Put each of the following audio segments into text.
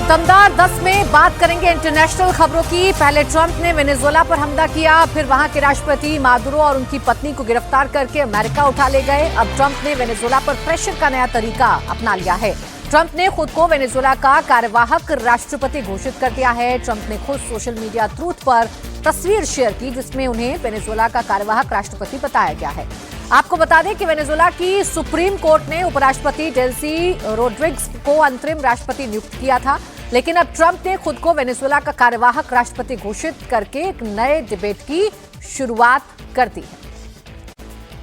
दमदार 10 में बात करेंगे इंटरनेशनल खबरों की। पहले ट्रंप ने वेनेजुएला पर हमला किया, फिर वहां के राष्ट्रपति मादुरो और उनकी पत्नी को गिरफ्तार करके अमेरिका उठा ले गए। अब ट्रंप ने वेनेजुएला पर प्रेशर का नया तरीका अपना लिया है। ट्रंप ने खुद को वेनेजुएला का कार्यवाहक राष्ट्रपति घोषित कर दिया है। ट्रंप ने खुद सोशल मीडिया ट्रूथ पर तस्वीर शेयर की जिसमें उन्हें वेनेजुएला का कार्यवाहक राष्ट्रपति बताया गया है। आपको बता दें कि वेनेजुएला की सुप्रीम कोर्ट ने उपराष्ट्रपति डेल्सी रोड्रिग्स को अंतरिम राष्ट्रपति नियुक्त किया था, लेकिन अब ट्रंप ने खुद को वेनेजुएला का कार्यवाहक राष्ट्रपति घोषित करके एक नए डिबेट की शुरुआत कर दी है।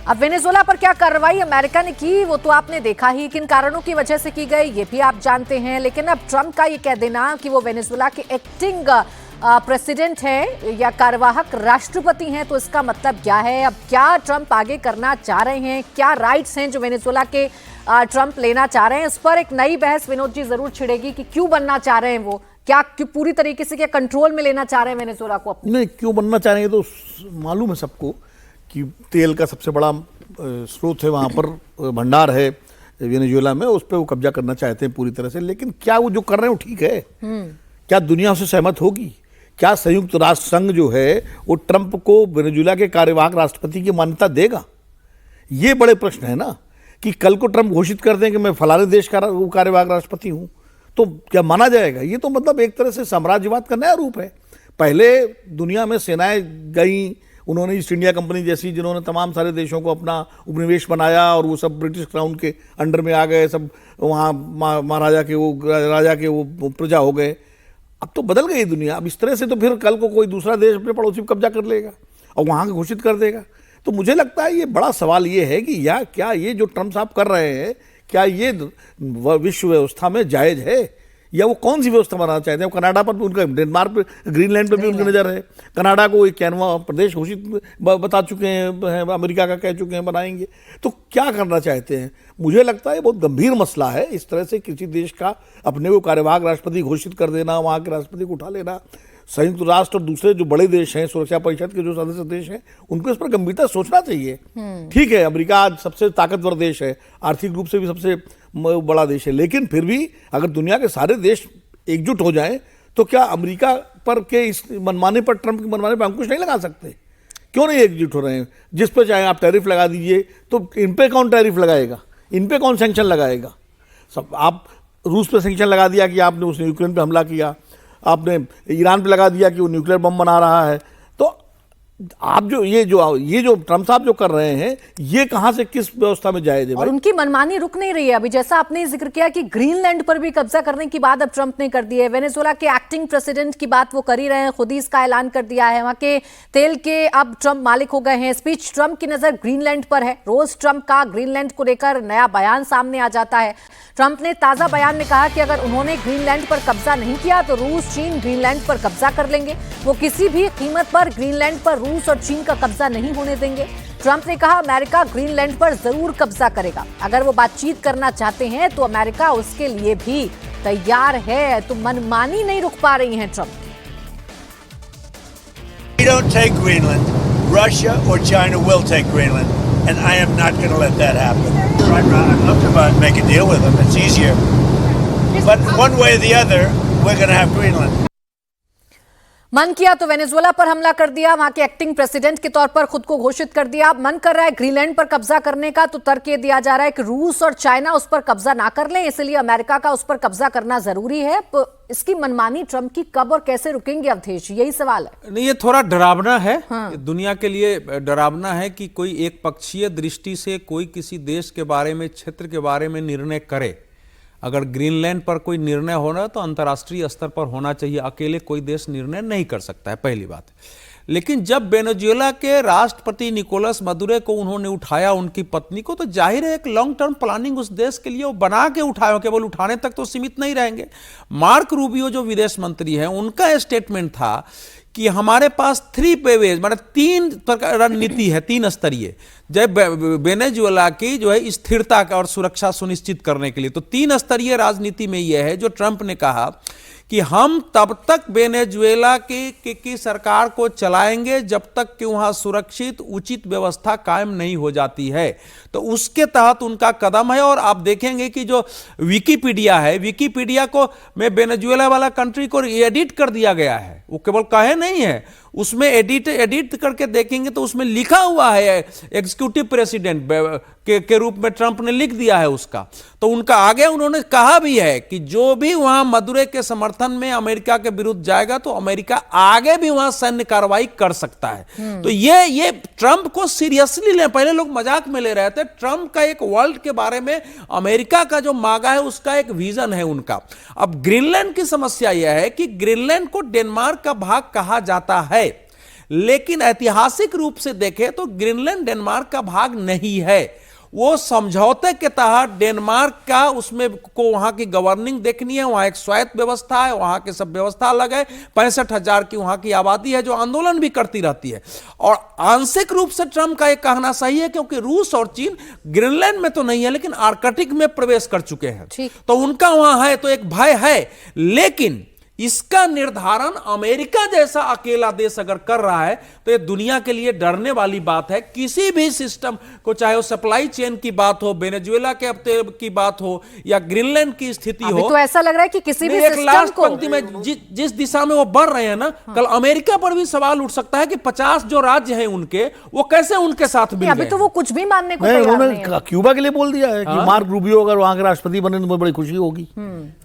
अब वेनेजुएला पर क्या कार्रवाई अमेरिका ने की वो तो आपने देखा ही, किन कारणों की वजह से की गई ये भी आप जानते हैं। लेकिन अब ट्रंप का ये कह देना कि वो वेनेजुएला के एक्टिंग प्रेसिडेंट है या कार्यवाहक राष्ट्रपति हैं, तो इसका मतलब क्या है? अब क्या ट्रंप आगे करना चाह रहे हैं? क्या राइट्स हैं जो वेनेजुएला के ट्रंप लेना चाह रहे हैं? इस पर एक नई बहस विनोद जी जरूर छिड़ेगी कि क्यों बनना चाह रहे हैं वो, क्यों पूरी तरीके से क्या कंट्रोल में लेना चाह रहे हैं वेनेजुएला को अपने? नहीं, क्यों बनना चाह रहे हैं तो मालूम है सबको कि तेल का सबसे बड़ा स्रोत है, वहाँ पर भंडार है वेनेजुएला में, उस पर वो कब्जा करना चाहते हैं पूरी तरह से। लेकिन क्या वो जो कर रहे हैं वो ठीक है? क्या दुनिया उससे सहमत होगी? क्या संयुक्त राष्ट्र संघ जो है वो ट्रंप को वेनेजुएला के कार्यवाहक राष्ट्रपति की मान्यता देगा? ये बड़े प्रश्न है ना, कि कल को ट्रंप घोषित कर दें कि मैं फलाने देश का कार्यवाहक राष्ट्रपति हूं, तो क्या माना जाएगा? ये तो मतलब एक तरह से साम्राज्यवाद का नया रूप है। पहले दुनिया में सेनाएं गई, उन्होंने ईस्ट इंडिया कंपनी जैसी, जिन्होंने तमाम सारे देशों को अपना उपनिवेश बनाया और वो सब ब्रिटिश क्राउन के अंडर में आ गए, सब वहाँ महाराजा के वो राजा के वो प्रजा हो गए। अब तो बदल गई दुनिया। अब इस तरह से तो फिर कल को कोई दूसरा देश अपने पड़ोसी पर कब्जा कर लेगा और वहाँ का घोषित कर देगा। तो मुझे लगता है ये बड़ा सवाल ये है कि क्या ये जो ट्रंप साहब कर रहे हैं, क्या ये विश्व व्यवस्था में जायज़ है, या वो कौन सी व्यवस्था बनाना चाहते हैं? वो कनाडा पर भी उनका, डेनमार्क पर, ग्रीनलैंड पर भी उनकी नज़र है। कनाडा को एक कैनवा प्रदेश घोषित बता चुके हैं, अमेरिका का कह चुके हैं बनाएंगे। तो क्या करना चाहते हैं? मुझे लगता है बहुत गंभीर मसला है इस तरह से किसी देश का अपने को कार्यवाहक राष्ट्रपति घोषित कर देना, वहाँ के राष्ट्रपति को उठा लेना। संयुक्त राष्ट्र और दूसरे जो बड़े देश हैं, सुरक्षा परिषद के जो सदस्य देश हैं, उनको इस पर गंभीरता सोचना चाहिए। ठीक है, अमेरिका आज सबसे ताकतवर देश है, आर्थिक रूप से भी सबसे बड़ा देश है, लेकिन फिर भी अगर दुनिया के सारे देश एकजुट हो जाएं तो क्या अमेरिका पर के इस मनमाने पर, ट्रंप के मनमाने पर अंकुश नहीं लगा सकते? क्यों नहीं एकजुट हो रहे हैं? जिस पर चाहे आप टैरिफ लगा दीजिए, तो इन पे कौन टैरिफ लगाएगा? इन पे कौन सैंक्शन लगाएगा? सब आप रूस पे सैंक्शन लगा दिया कि आपने उसने यूक्रेन पे हमला किया, आपने ईरान पे लगा दिया कि वो न्यूक्लियर बम बना रहा है। तो आप ये जो ट्रंप साहब जो कर रहे हैं, ये कहां से किस व्यवस्था में जायज है? और उनकी मनमानी रुक नहीं रही है। अभी जैसा आपने जिक्र किया कि ग्रीनलैंड पर भी कब्जा करने की बात अब ट्रंप ने कर दी है। वेनेजुएला के एक्टिंग प्रेसिडेंट की बात वो कर ही रहे हैं, खुद ही इसका ऐलान कर दिया है। वहां के तेल के अब ट्रंप मालिक हो गए हैं। स्पीच ट्रंप की नजर ग्रीनलैंड पर है। रोज ट्रंप का ग्रीनलैंड को लेकर नया बयान सामने आ जाता है। ट्रंप ने ताजा बयान में कहा कि अगर उन्होंने ग्रीनलैंड पर कब्जा नहीं किया तो रूस, चीन ग्रीनलैंड पर कब्जा कर लेंगे। वो किसी भी कीमत पर ग्रीनलैंड पर रूस और चीन का कब्जा नहीं होने देंगे। ट्रंप ने कहा अमेरिका ग्रीनलैंड पर जरूर कब्जा करेगा। अगर वो बातचीत करना चाहते हैं तो अमेरिका उसके लिए भी तैयार है। तो मनमानी नहीं रुक पा रही है Trump. We don't take Greenland. Russia or China will take Greenland, and I am not going to let that happen. I'd love to make a deal with them. It's easier. But one way or the other, we're going to have Greenland. मन किया तो Venezuela पर हमला कर दिया, वहां के acting president के तौर पर खुद को घोषित कर दिया। मन कर रहा है ग्रीनलैंड पर कब्जा करने का, तो तर्क ये दिया जा रहा है कि रूस और चाइना उस पर कब्जा ना कर लें, इसलिए अमेरिका का उस पर कब्जा करना जरूरी है। इसकी मनमानी ट्रंप की कब और कैसे रुकेंगे अवधेश, यही सवाल है। नहीं, ये थोड़ा डरावना है। दुनिया के लिए डरावना है कि कोई एक पक्षीय दृष्टि से कोई किसी देश के बारे में, क्षेत्र के बारे में निर्णय करे। अगर ग्रीनलैंड पर कोई निर्णय होना तो अंतर्राष्ट्रीय स्तर पर होना चाहिए, अकेले कोई देश निर्णय नहीं कर सकता है, पहली बात। लेकिन जब वेनेजुएला के राष्ट्रपति निकोलस मदुरो को उन्होंने उठाया, उनकी पत्नी को, तो जाहिर है एक लॉन्ग टर्म प्लानिंग उस देश के लिए वो बना के उठाए, केवल उठाने तक तो सीमित नहीं रहेंगे। मार्क रूबियो जो विदेश मंत्री हैं, उनका स्टेटमेंट था कि हमारे पास 3 वेज, मतलब 3 रणनीति है, 3 स्तरीय। वेनेजुएला की जो है स्थिरता और सुरक्षा सुनिश्चित करने के लिए। तो 3 स्तरीय राजनीति में यह है जो ट्रंप ने कहा कि हम तब तक वेनेजुएला की सरकार को चलाएंगे जब तक कि वहां सुरक्षित उचित व्यवस्था कायम नहीं हो जाती है। तो उसके तहत उनका कदम है। और आप देखेंगे कि जो विकिपीडिया है, विकिपीडिया को में वेनेजुएला वाला कंट्री को एडिट कर दिया गया है, वो केवल कहे नहीं है, उसमें एडिट करके देखेंगे तो उसमें लिखा हुआ है एग्जीक्यूटिव प्रेसिडेंट के रूप में ट्रंप ने लिख दिया है उसका। तो उनका आगे उन्होंने कहा भी है कि जो भी वहां मदुरो के समर्थन में अमेरिका के विरुद्ध जाएगा तो अमेरिका आगे भी वहां सैन्य कार्रवाई कर सकता है। तो ये ट्रंप को सीरियसली ले, पहले लोग मजाक में ले रहे थे। ट्रंप का एक वर्ल्ड के बारे में अमेरिका का जो मांगा है उसका एक विजन है उनका। अब ग्रीनलैंड की समस्या यह है कि ग्रीनलैंड को डेनमार्क का भाग कहा जाता है, लेकिन ऐतिहासिक रूप से देखें तो ग्रीनलैंड डेनमार्क का भाग नहीं है। वो समझौते के तहत डेनमार्क का उसमें को वहां की गवर्निंग देखनी है, वहां एक स्वायत्त व्यवस्था है, वहां की सब व्यवस्था अलग है। 65,000 की वहां की आबादी है जो आंदोलन भी करती रहती है। और आंशिक रूप से ट्रंप का एक कहना सही है क्योंकि रूस और चीन ग्रीनलैंड में तो नहीं है लेकिन आर्कटिक में प्रवेश कर चुके हैं, तो उनका वहां है, तो एक भय है। लेकिन इसका निर्धारण अमेरिका जैसा अकेला देश अगर कर रहा है तो यह दुनिया के लिए डरने वाली बात है। किसी भी सिस्टम को, चाहे वो सप्लाई चेन की बात हो, वेनेजुएला के तेल की बात हो या ग्रीनलैंड की स्थिति हो, तो ऐसा लग रहा है कि किसी भी एक सिस्टम लास्ट को पंक्ति में जिस दिशा में वो बढ़ रहे हैं ना, कल अमेरिका पर भी सवाल उठ सकता है कि 50 जो राज्य हैं उनके, वो कैसे उनके साथ मिल अभी गए। तो वो कुछ भी मानने को नहीं, तैयार नहीं उन्होंने है। क्यूबा के लिए बोल दिया है कि मार्क रूबियो अगर वहां के राष्ट्रपति बने तो मुझे बड़ी खुशी होगी।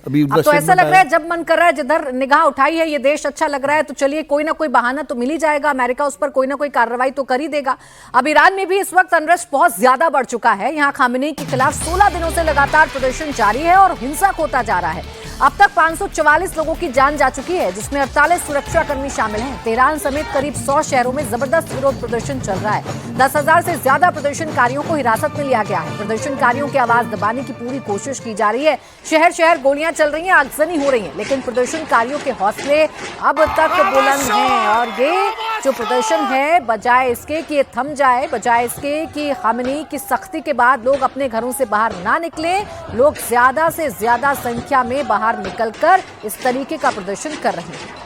अभी अब तो ऐसा लग रहा है जब मन कर रहा है जिधर निगाह उठाई है ये देश अच्छा लग रहा है तो चलिए कोई ना कोई बहाना तो मिल ही जाएगा, अमेरिका उस पर कोई ना कोई कार्रवाई तो कर ही देगा। अब ईरान में भी इस वक्त अनरेस्ट बहुत ज्यादा बढ़ चुका है। यहां खामेनी के खिलाफ 16 दिनों से लगातार प्रदर्शन जारी है और हिंसक होता जा रहा है। अब तक 544 लोगों की जान जा चुकी है, जिसमें 48 सुरक्षाकर्मी शामिल हैं। तेहरान समेत करीब 100 शहरों में जबरदस्त विरोध प्रदर्शन चल रहा है। 10,000 से ज्यादा प्रदर्शनकारियों को हिरासत में लिया गया है। प्रदर्शनकारियों की आवाज दबाने की पूरी कोशिश की जा रही है। शहर शहर गोलियां चल रही हैं, आगजनी हो रही है, लेकिन प्रदर्शनकारियों के हौसले अब तक बुलंद हैं। और ये जो प्रदर्शन है, बजाय इसके कि ये थम जाए, बजाय इसके कि खामेनी की सख्ती के बाद लोग अपने घरों से बाहर ना निकले, लोग ज्यादा से ज्यादा संख्या में बाहर निकलकर इस तरीके का प्रदर्शन कर रहे हैं।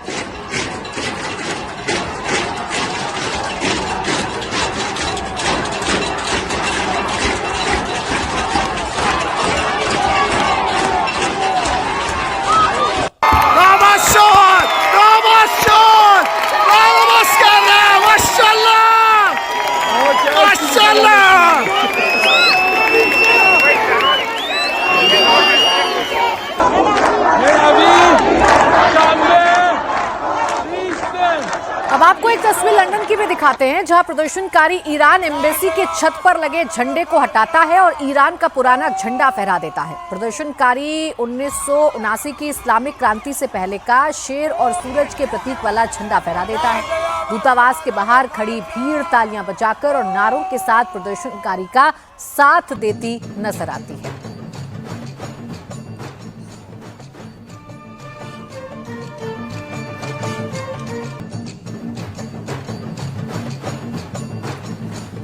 अब आपको एक तस्वीर लंदन की भी दिखाते हैं, जहां प्रदर्शनकारी ईरान एम्बेसी के छत पर लगे झंडे को हटाता है और ईरान का पुराना झंडा फहरा देता है। प्रदर्शनकारी 1979 की इस्लामिक क्रांति से पहले का शेर और सूरज के प्रतीक वाला झंडा फहरा देता है। दूतावास के बाहर खड़ी भीड़ तालियां बजाकर और नारों के साथ प्रदर्शनकारी का साथ देती नजर आती है।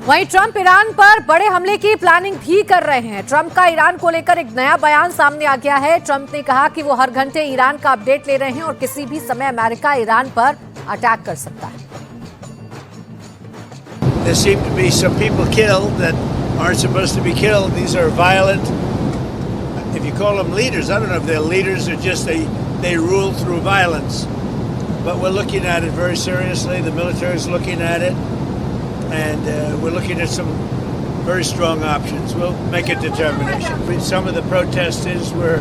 वहीं ट्रंप ईरान पर बड़े हमले की प्लानिंग भी कर रहे हैं। ट्रंप का ईरान को लेकर एक नया बयान सामने आ गया है। ट्रंप ने कहा कि वो हर घंटे ईरान का अपडेट ले रहे हैं और किसी भी समय अमेरिका ईरान पर अटैक कर सकता है। There seem to be some people killed that aren't supposed to be killed. These are violent. If you call them leaders, I don't know if they're leaders or just they rule through violence. But we're looking at it very seriously. The military is looking at it. And we're looking at some very strong options. We'll make a determination. I mean, some of the protesters were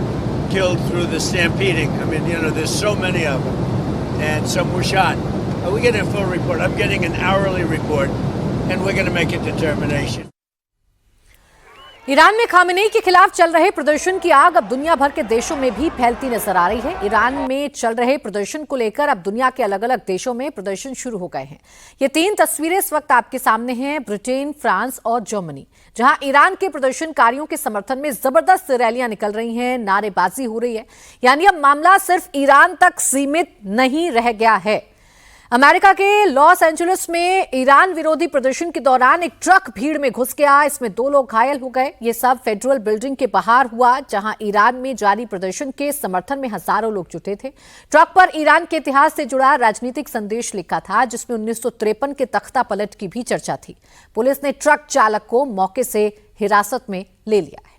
killed through the stampeding. I mean, you know, there's so many of them. And some were shot. We're getting a full report. I'm getting an hourly report. And we're going to make a determination. Iran में Khamenei के खिलाफ चल रहे प्रदर्शन की आग अब दुनिया भर के देशों में भी फैलती नजर आ रही है। ईरान में चल रहे प्रदर्शन को लेकर अब दुनिया के अलग अलग देशों में प्रदर्शन शुरू हो गए हैं। ये 3 तस्वीरें इस वक्त आपके सामने हैं, ब्रिटेन, फ्रांस और जर्मनी, जहां ईरान के प्रदर्शनकारियों के समर्थन में जबरदस्त रैलियां निकल रही हैं, नारेबाजी हो रही है। यानी अब मामला सिर्फ ईरान तक सीमित नहीं रह गया है। अमेरिका के लॉस एंजलिस में ईरान विरोधी प्रदर्शन के दौरान एक ट्रक भीड़ में घुस गया। इसमें 2 लोग घायल हो गए। ये सब फेडरल बिल्डिंग के बाहर हुआ, जहां ईरान में जारी प्रदर्शन के समर्थन में हजारों लोग जुटे थे। ट्रक पर ईरान के इतिहास से जुड़ा राजनीतिक संदेश लिखा था, जिसमें 1953 के तख्ता पलट की भी चर्चा थी। पुलिस ने ट्रक चालक को मौके से हिरासत में ले लिया है।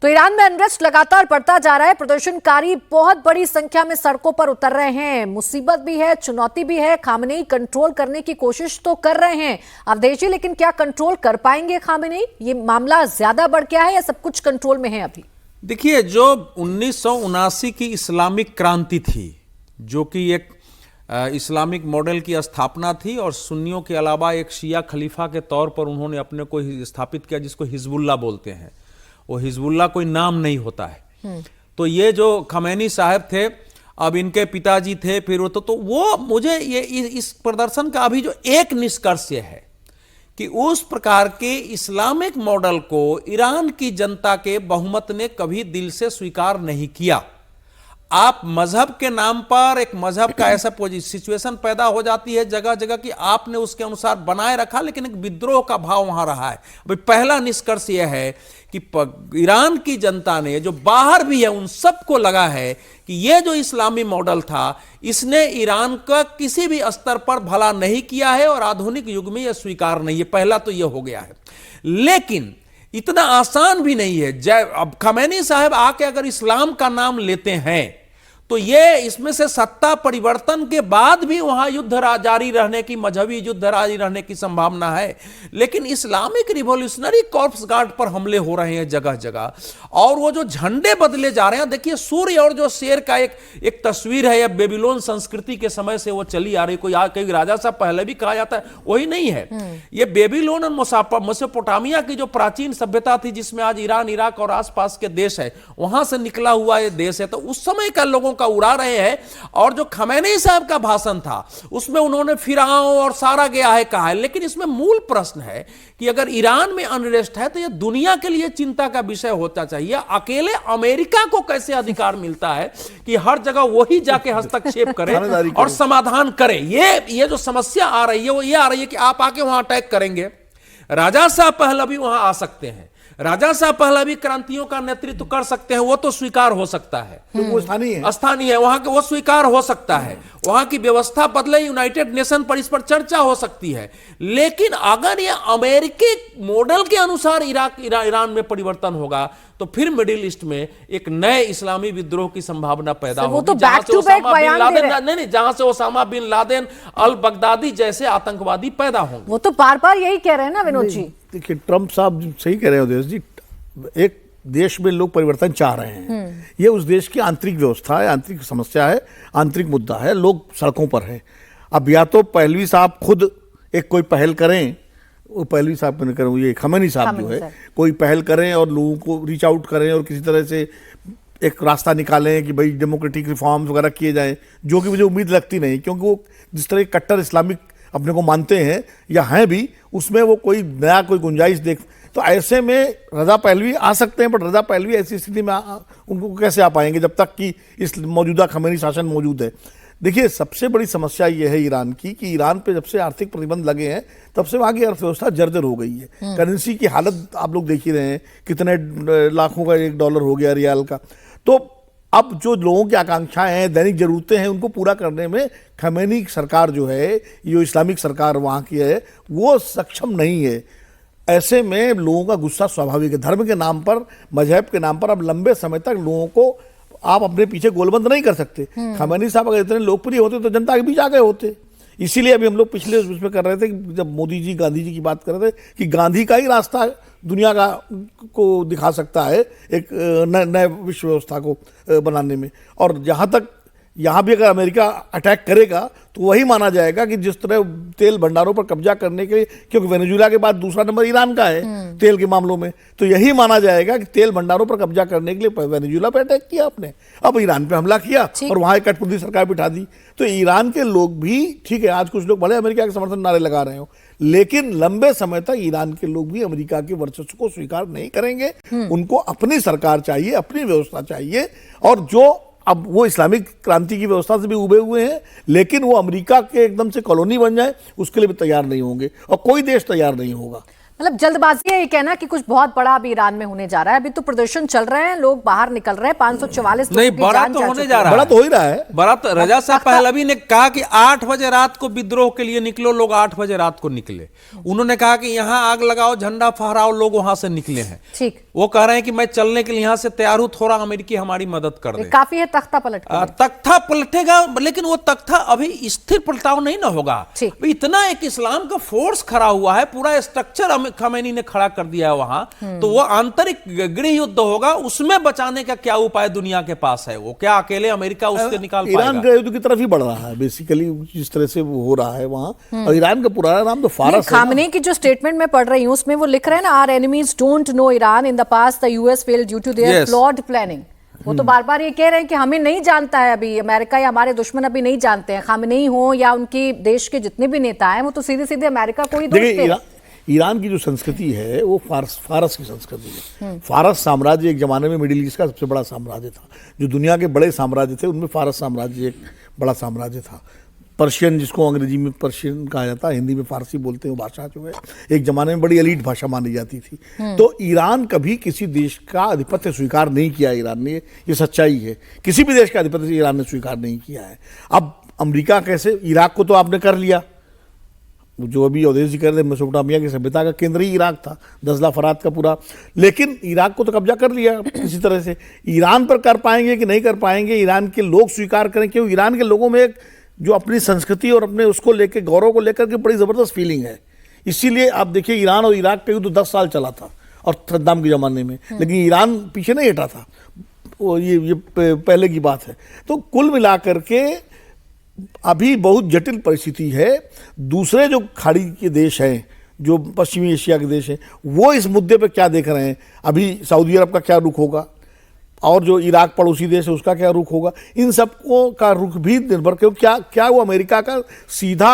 तो ईरान में अनरेस्ट लगातार बढ़ता जा रहा है। प्रदर्शनकारी बहुत बड़ी संख्या में सड़कों पर उतर रहे हैं। मुसीबत भी है, चुनौती भी है। खामेनेई कंट्रोल करने की कोशिश तो कर रहे हैं अवधेश जी, लेकिन क्या कंट्रोल कर पाएंगे खामेनेई? ये मामला ज्यादा बढ़ गया है या सब कुछ कंट्रोल में है अभी? देखिए, जो 1979 की इस्लामिक क्रांति थी, जो कि एक इस्लामिक मॉडल की स्थापना थी और सुन्नियों के अलावा एक शिया खलीफा के तौर पर उन्होंने अपने को स्थापित किया, जिसको हिजबुल्लाह बोलते हैं। वो हिजबुल्लाह कोई नाम नहीं होता है। तो ये जो खमैनी साहब थे, अब इनके पिताजी थे, फिर वो तो वो मुझे ये इस प्रदर्शन का अभी जो एक निष्कर्ष है कि उस प्रकार के इस्लामिक मॉडल को ईरान की जनता के बहुमत ने कभी दिल से स्वीकार नहीं किया। आप मजहब के नाम पर एक मजहब का ऐसा सिचुएशन पैदा हो जाती है जगह जगह कि आपने उसके अनुसार बनाए रखा, लेकिन एक विद्रोह का भाव वहां रहा है। भाई, पहला निष्कर्ष यह है कि ईरान की जनता ने, जो बाहर भी है, उन सबको लगा है कि यह जो इस्लामी मॉडल था, इसने ईरान का किसी भी स्तर पर भला नहीं किया है और आधुनिक युग में यह स्वीकार नहीं है। पहला तो यह हो गया है। लेकिन इतना आसान भी नहीं है। अब खमैनी साहब आके अगर इस्लाम का नाम लेते हैं तो ये इसमें से सत्ता परिवर्तन के बाद भी वहां युद्ध जारी रहने की, मजहबी युद्ध जारी रहने की संभावना है। लेकिन इस्लामिक रिवॉल्यूशनरी कॉर्प्स गार्ड पर हमले हो रहे हैं जगह जगह, और वो जो झंडे बदले जा रहे हैं। देखिए, सूर्य और जो शेर का एक तस्वीर है, यह बेबीलोन संस्कृति के समय से वो चली आ रही। कोई राजा साहब पहले भी कहा जाता है, वही नहीं है। ये बेबीलोन और मेसोपोटामिया की जो प्राचीन सभ्यता थी, जिसमें आज ईरान, इराक और आसपास के देश है, वहां से निकला हुआ ये देश है। तो उस समय का लोगों का उड़ा रहे हैं। और जो खमैनी साहब का भाषण था, उसमें उन्होंने फिराओं और सारा गया है कहा है। लेकिन इसमें मूल प्रश्न है कि अगर ईरान में अनरेस्ट है तो यह दुनिया के लिए चिंता का विषय होता चाहिए। अकेले अमेरिका को कैसे अधिकार मिलता है कि हर जगह वही जाके हस्तक्षेप करे और समाधान करे? ये जो समस्या आ रही है वो ये आ रही है कि आप आके वहां अटैक करेंगे। राजा साहब पहले भी वहां आ सकते हैं, राजा साहब पहले भी क्रांतियों का नेतृत्व कर सकते हैं, वो तो स्वीकार हो सकता है। तो वो स्थानीय है वहां के, वो स्वीकार हो सकता है। वहां की व्यवस्था बदले, यूनाइटेड नेशन पर इस पर चर्चा हो सकती है। लेकिन अगर ये अमेरिकी मॉडल के अनुसार ईरान में परिवर्तन होगा तो फिर मिडिल ईस्ट में एक नए इस्लामी विद्रोह की संभावना पैदा होगी। तो जहां से Osama bin Laden, al Baghdadi जैसे आतंकवादी पैदा होंगे। वो तो बार बार यही कह रहे हैं ना विनोद जी। देखिए, ट्रंप साहब सही कह रहे हैं उदय जी। एक देश में लोग परिवर्तन चाह रहे हैं, ये उस देश की आंतरिक व्यवस्था है, आंतरिक समस्या है, आंतरिक मुद्दा है। लोग सड़कों पर हैं। अब या तो पहलवी साहब खुद एक कोई पहल करें, वो पहलवी साहब ने करें, ये खमैनी साहब जो है कोई पहल करें और लोगों को रीच आउट करें और किसी तरह से एक रास्ता निकालें कि भाई डेमोक्रेटिक रिफॉर्म्स वगैरह किए जाएं, जो कि मुझे उम्मीद लगती नहीं, क्योंकि वो जिस तरह कट्टर इस्लामिक अपने को मानते हैं या हैं भी, उसमें वो कोई नया कोई गुंजाइश देख। तो ऐसे में रजा पहलवी आ सकते हैं, बट रजा पहलवी ऐसी स्थिति में उनको कैसे आ पाएंगे जब तक कि इस मौजूदा खमैनी शासन मौजूद है। देखिए, सबसे बड़ी समस्या ये है ईरान की कि ईरान पे जब से आर्थिक प्रतिबंध लगे हैं तब से वहाँ की अर्थव्यवस्था जर्जर हो गई है। करेंसी की हालत आप लोग देख ही रहे हैं, कितने लाखों का $1 हो गया रियाल का। तो अब जो लोगों की आकांक्षाएं हैं, दैनिक जरूरतें हैं, उनको पूरा करने में खमैनी सरकार जो है, जो इस्लामिक सरकार वहाँ की है, वो सक्षम नहीं है। ऐसे में लोगों का गुस्सा स्वाभाविक है। धर्म के नाम पर, मजहब के नाम पर अब लंबे समय तक लोगों को आप अपने पीछे गोलबंद नहीं कर सकते। खमैनी साहब अगर इतने लोकप्रिय होते तो जनता के बीच आ गए होते। इसीलिए अभी हम लोग पिछले उसमें कर रहे थे, जब मोदी जी गांधी जी की बात कर रहे थे, कि गांधी का ही रास्ता दुनिया का को दिखा सकता है एक नए विश्व व्यवस्था को बनाने में। और जहाँ तक यहाँ भी अगर अमेरिका अटैक करेगा तो वही माना जाएगा कि जिस तरह तेल भंडारों पर कब्जा करने के लिए, क्योंकि वेनेजुएला के बाद दूसरा नंबर ईरान का है तेल के मामलों में, तो यही माना जाएगा कि तेल भंडारों पर कब्जा करने के लिए वेनेजुएला पे अटैक किया आपने, अब ईरान पे हमला किया और वहां एक कठपुतली सरकार बिठा दी। तो ईरान के लोग भी, ठीक है, आज कुछ लोग भले अमेरिका के समर्थन नारे लगा रहे हो, लेकिन लंबे समय तक ईरान के लोग भी अमेरिका के वर्चस्व को स्वीकार नहीं करेंगे। उनको अपनी सरकार चाहिए, अपनी व्यवस्था चाहिए। और जो अब वो इस्लामिक क्रांति की व्यवस्था से भी उबे हुए हैं, लेकिन वो अमेरिका के एकदम से कॉलोनी बन जाए उसके लिए भी तैयार नहीं होंगे, और कोई देश तैयार नहीं होगा। मतलब जल्दबाजी है ये कहना कि कुछ बहुत बड़ा अभी ईरान में होने जा रहा है। अभी तो प्रदर्शन चल रहे हैं, लोग बाहर निकल रहे हैं, 544 नहीं, बड़ा तो होने जा रहा है, बड़ा तो हो ही रहा है। बड़ा तो रजा साहब पहलवी ने कहा कि 8 बजे रात को विद्रोह के लिए निकलो, लोग 8 बजे रात को निकले। उन्होंने कहा कि यहां आग लगाओ, झंडा फहराओ, लोग वहां से निकले हैं। ठीक, वो कह रहे हैं कि मैं चलने के लिए यहां से तैयार हूं, थोड़ा अमेरिकी हमारी मदद कर दे। काफी है तख्ता पलट के। तख्ता पलटेगा, लेकिन वो तख्ता अभी स्थिर पलटाव नहीं ना होगा। ठीक। इतना एक इस्लाम का फोर्स खड़ा हुआ है, पूरा स्ट्रक्चर खमैनी ने खड़ा कर दिया है वहां, तो वो आंतरिक गृह युद्ध होगा, उसमें बचाने का क्या उपाय दुनिया के पास है? वो क्या अकेले अमेरिका उससे निकाल पाएगा? ईरान गृह युद्ध की तरफ ही बढ़ रहा है बेसिकली, जिस तरह से वो हो रहा है वहां। और ईरान का पुराना नाम तो फारस है। खामनेई की जो स्टेटमेंट में पढ़ रही हूं उसमें वो लिख रहे हैं ना, our enemies don't know Iran, in the past the US failed due to their flawed planning. वो तो बार बार ये कह रहे हैं कि हमें नहीं जानता है अभी, अमेरिका या हमारे दुश्मन अभी नहीं जानते हैं। खामनेई हो या उनकी देश के जितने भी नेता हैं वो तो सीधे सीधे अमेरिका को ही दोष दे रहे हैं। ईरान की जो संस्कृति है वो फारस की संस्कृति है। फारस साम्राज्य एक जमाने में मिडिल ईस्ट का सबसे बड़ा साम्राज्य था। जो दुनिया के बड़े साम्राज्य थे उनमें फारस साम्राज्य एक बड़ा साम्राज्य था। पर्शियन, जिसको अंग्रेजी में पर्शियन कहा जाता है, हिंदी में फारसी बोलते हैं, वो भाषा जो है एक जमाने में बड़ी एलीट भाषा मानी जाती थी। तो ईरान कभी किसी देश का आधिपत्य स्वीकार नहीं किया ईरान ने, ये सच्चाई है। किसी भी देश का आधिपत्य ईरान ने स्वीकार नहीं किया है। अब अमेरिका कैसे, इराक को तो आपने कर लिया, जो अभी अवधेश जी कह रहे थे, मेसोपोटामिया की सभ्यता का केंद्र ही इराक था, दजला फरात का पूरा, लेकिन इराक को तो कब्जा कर लिया किसी तरह से। ईरान पर कर पाएंगे कि नहीं कर पाएंगे, ईरान के लोग स्वीकार करें, क्यों? ईरान के लोगों में एक जो अपनी संस्कृति और अपने उसको लेकर, गौरव को लेकर के बड़ी ज़बरदस्त फीलिंग है। इसीलिए आप देखिए ईरान और इराक का युद्ध 10 साल चला था और सद्दाम के ज़माने में, लेकिन ईरान पीछे नहीं हटा था। वो ये पहले की बात है। तो कुल मिलाकर के अभी बहुत जटिल परिस्थिति है। दूसरे जो खाड़ी के देश हैं, जो पश्चिमी एशिया के देश हैं, वो इस मुद्दे पे क्या देख रहे हैं? अभी सऊदी अरब का क्या रुख होगा, और जो इराक पड़ोसी देश है उसका क्या रुख होगा? इन सबको का रुख भी निर्भर, क्योंकि क्या वो अमेरिका का सीधा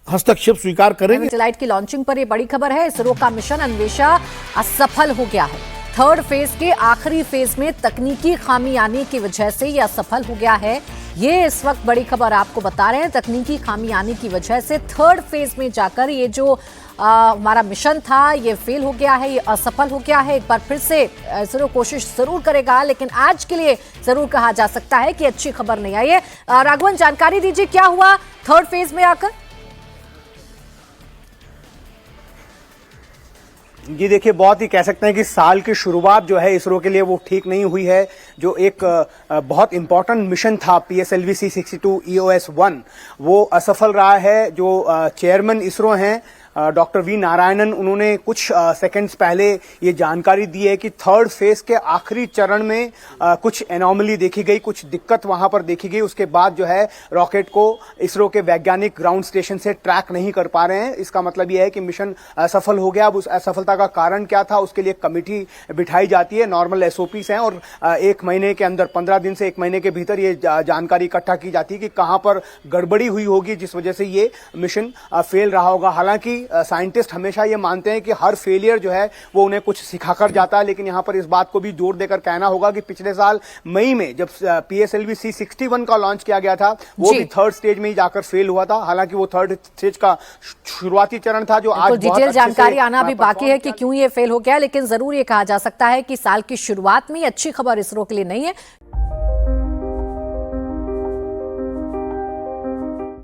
हस्तक्षेप स्वीकार करेंगे? सैटेलाइट की लॉन्चिंग पर ये बड़ी खबर है। इसरो का मिशन अन्वेषा असफल हो गया है। थर्ड फेज के आखिरी फेज में तकनीकी खामी आने की वजह से ये असफल हो गया है। ये इस वक्त बड़ी खबर आपको बता रहे हैं। तकनीकी खामी आने की वजह से थर्ड फेज में जाकर ये जो हमारा मिशन था ये फेल हो गया है, ये असफल हो गया है। एक बार फिर से इसरो कोशिश जरूर करेगा, लेकिन आज के लिए जरूर कहा जा सकता है कि अच्छी खबर नहीं आई है। राघवन, जानकारी दीजिए क्या हुआ थर्ड फेज में आकर? जी देखिए, बहुत ही कह सकते हैं कि साल की शुरुआत जो है इसरो के लिए वो ठीक नहीं हुई है। जो एक बहुत इंपॉर्टेंट मिशन था PSLV C62 EOS-1 वो असफल रहा है। जो चेयरमैन इसरो हैं डॉक्टर वी नारायणन, उन्होंने कुछ सेकंड्स पहले ये जानकारी दी है कि थर्ड फेज के आखिरी चरण में कुछ एनोमली देखी गई, कुछ दिक्कत वहां पर देखी गई। उसके बाद जो है रॉकेट को इसरो के वैज्ञानिक ग्राउंड स्टेशन से ट्रैक नहीं कर पा रहे हैं। इसका मतलब यह है कि मिशन असफल हो गया। अब उस असफलता का कारण क्या था उसके लिए कमेटी बिठाई जाती है, नॉर्मल SOPs हैं, और 1 महीने के अंदर, 15 दिन से 1 महीने के भीतर ये जानकारी इकट्ठा की जाती है कि कहां पर गड़बड़ी हुई होगी जिस वजह से ये मिशन फेल रहा होगा। हालांकि साइंटिस्ट हमेशा ये मानते हैं कि हर फेलियर जो है वो उन्हें कुछ सिखाकर जाता है, लेकिन यहां पर इस बात को भी जोर देकर कहना होगा कि पिछले साल मई में जब PSLV C61 का लॉन्च किया गया था वो भी थर्ड स्टेज में ही जाकर फेल हुआ था। हालांकि वो थर्ड स्टेज का शुरुआती चरण था जो आज डिटेल जानकारी आना भी बाकी है कि क्यों ये फेल हो गया, लेकिन जरूर ये कहा जा सकता है कि साल की शुरुआत में अच्छी खबर इसरो के लिए नहीं है।